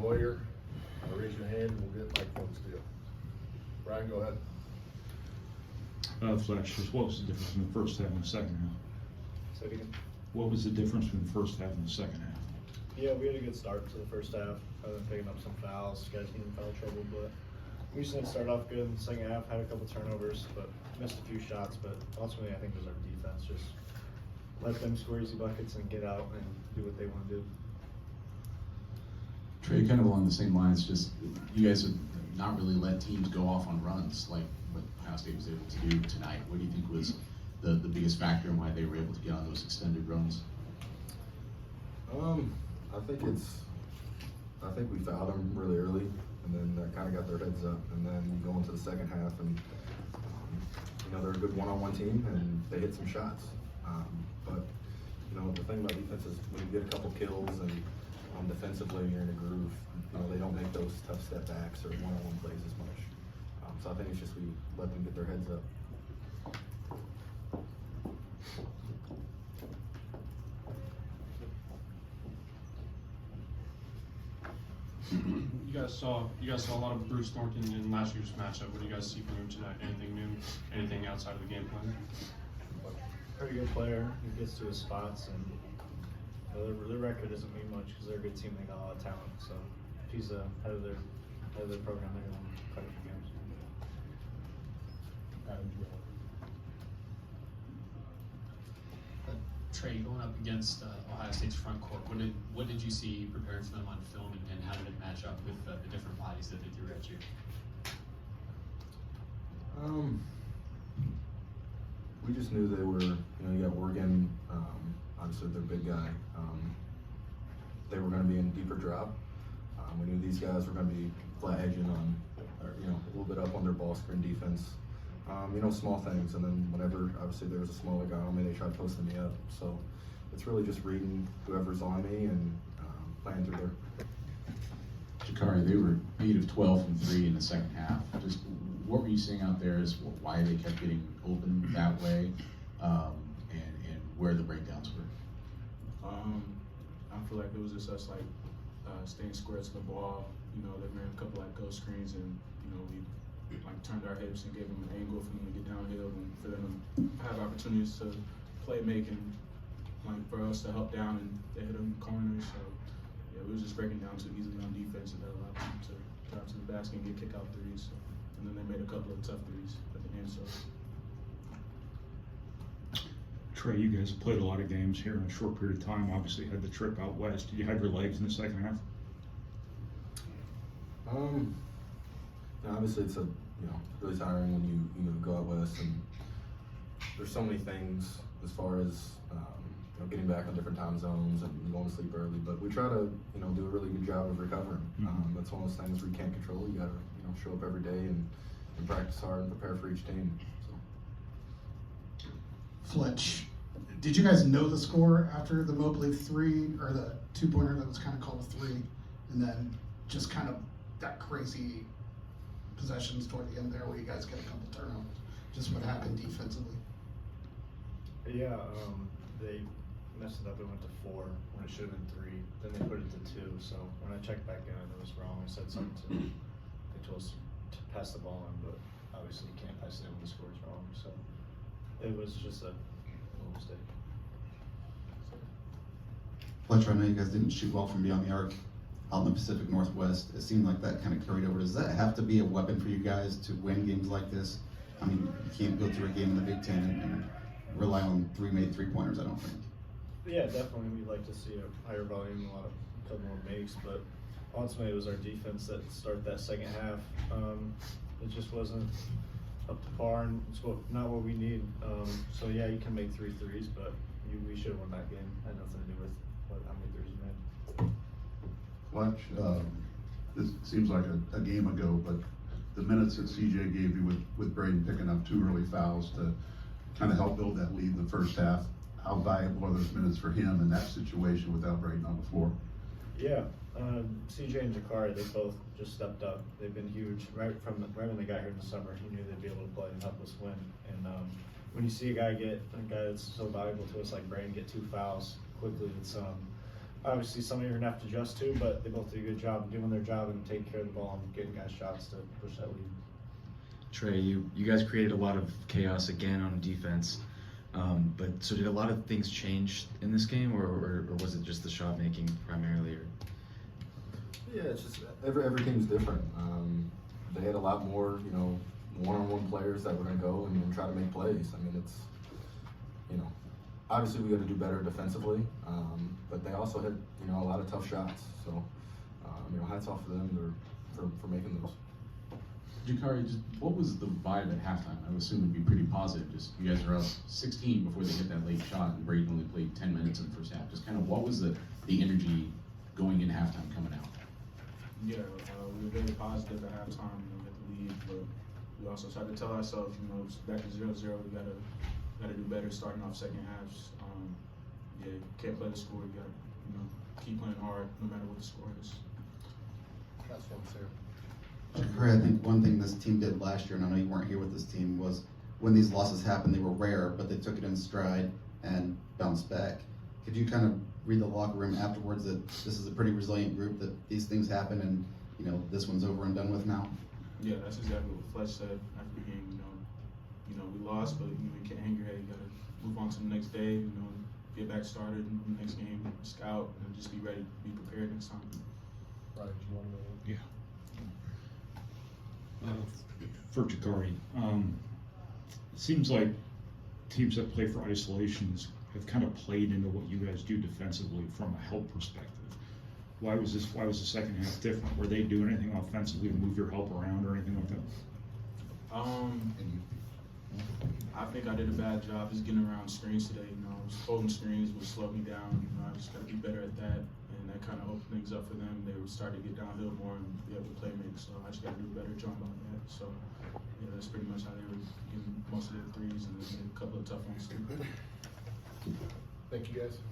Loyer. Raise your hand and we'll get microphones to you. Brian, go ahead. Fletcher, what was the difference between the first half and the second half? Say it again. What was the difference between the first half and the second half? Yeah, we had a good start to the first half. Other than picking up some fouls, guys getting in foul trouble, but we just didn't start off good in the second half. Had a couple turnovers, but missed a few shots. But ultimately, I think it was our defense. Just let them score easy buckets and get out and do what they want to do. Trey, kind of along the same lines, just you guys have not really let teams go off on runs like what Ohio State was able to do tonight. What do you think was the biggest factor in why they were able to get on those extended runs? I think we fouled them really early, and then that kind of got their heads up. And then you go into the second half, and they're a good one-on-one team, and they hit some shots. But the thing about defense is when you get a couple kills and defensively you're in a groove, they don't make those tough step backs or one-on-one plays as much. So I think it's just we let them get their heads up. You guys saw a lot of Bruce Thornton in last year's matchup. What do you guys see from him tonight? Anything new? Anything outside of the game plan? Pretty good player. He gets to his spots, and their record doesn't mean much because they're a good team. They got a lot of talent. So if he's head of their program, they're going to win quite a few games. Trey, going up against Ohio State's front court, what did you see preparing for them on film, and how did it match up with the different bodies that they threw at you? We just knew they were, you got Oregon, obviously their big guy. They were going to be in deeper drop. We knew these guys were going to be flat edging on, or, a little bit up on their ball screen defense. Small things, and then whenever obviously there was a smaller guy on me, they tried posting me up. So it's really just reading whoever's on me and playing through there. Gicarri, they were 8 of 12 from 3 in the second half. Just what were you seeing out there as why they kept getting open that way, and where the breakdowns were? I feel like it was just us staying square to the ball. They ran a couple ghost screens, and we turned our hips and gave them an angle for them to get downhill and for them to have opportunities to play make and for us to help down, and they hit them corners. So yeah, we was just breaking down too easily on defense, and that allowed them to drive to the basket and get kick out threes. So, and then they made a couple of tough threes at the end. So. Trey, you guys played a lot of games here in a short period of time. Obviously had the trip out west. Did you have your legs in the second half? Obviously it's really tiring when you go out west, and there's so many things as far as getting back on different time zones and going to sleep early. But we try to do a really good job of recovering. That's one of those things we can't control. You got to show up every day and practice hard and prepare for each team. So. Fletch, did you guys know the score after the Mobley 3 or the 2-pointer that was kind of called a 3, and then just kind of that crazy possessions toward the end there where you guys get a couple turnovers? Just what happened defensively? Yeah, they messed it up. It went to 4 when it should have been 3. Then they put it to 2. So when I checked back in, it was wrong. I said something to they told us to pass the ball in, but obviously you can't pass it in when the score is wrong. So it was just a little mistake. Fletcher, I know you guys didn't shoot well from beyond the arc out in the Pacific Northwest. It seemed like that kind of carried over. Does that have to be a weapon for you guys to win games like this? I mean, you can't go through a game in the Big Ten and rely on 3 made 3-pointers, I don't think. Yeah, definitely. We'd like to see a higher volume, a couple more makes, but ultimately it was our defense that started that second half. It just wasn't up to par, and it's not what we need. So yeah, you can make 3 threes, but we should have won that game. It had nothing to do with how many threes you made. Fletch, this seems like a game ago, but the minutes that CJ gave you with Braden picking up 2 early fouls to kind of help build that lead in the first half, how valuable are those minutes for him in that situation without Braden on the floor? Yeah, CJ and Gicarri, they both just stepped up. They've been huge right when they got here in the summer. He knew they'd be able to play and help us win. And when you see a guy that's so valuable to us like Braden get 2 fouls quickly, obviously some of you are gonna have to adjust to, but they both did a good job of doing their job and taking care of the ball and getting guys shots to push that lead. Trey, you guys created a lot of chaos again on defense, but so did a lot of things change in this game, or was it just the shot making primarily? Or? Yeah, it's just everything's different. They had a lot more, one-on-one players that were going to go and try to make plays. I mean, it's, obviously we got to do better defensively, but they also had, a lot of tough shots. So, hats off to them for making those. Gicarri, just what was the vibe at halftime? I would assume it'd be pretty positive. Just you guys are up 16 before they hit that late shot, and Braden only played 10 minutes in the first half. Just kind of what was the energy going in halftime coming out? Yeah, we were very positive at halftime. We got the lead, but we also tried to tell ourselves, it's back to 0-0. We gotta do better starting off second halves. You can't play the score. You gotta, keep playing hard no matter what the score is. That's what I'm saying. Gicarri, I think one thing this team did last year, and I know you weren't here with this team, was when these losses happened, they were rare, but they took it in stride and bounced back. Could you kind of read the locker room afterwards that this is a pretty resilient group, that these things happen and, this one's over and done with now? Yeah, that's exactly what Fletch said after the game. We lost, but you can't hang your head. You gotta move on to the next day. Get back started in the next game, scout, and just be ready, be prepared next time. Right, you want to Yeah. For Gicarri, it seems like teams that play for isolations have kind of played into what you guys do defensively from a help perspective. Why was the second half different? Were they doing anything offensively to move your help around or anything like that? I think I did a bad job just getting around screens today. Just holding screens would slow me down. I just got to be better at that, and that kind of opened things up for them. They would start to get downhill more and be able to play make. So I just got to do a better job on that. So yeah, that's pretty much how they were getting most of their threes, and then a couple of tough ones too. Thank you, guys.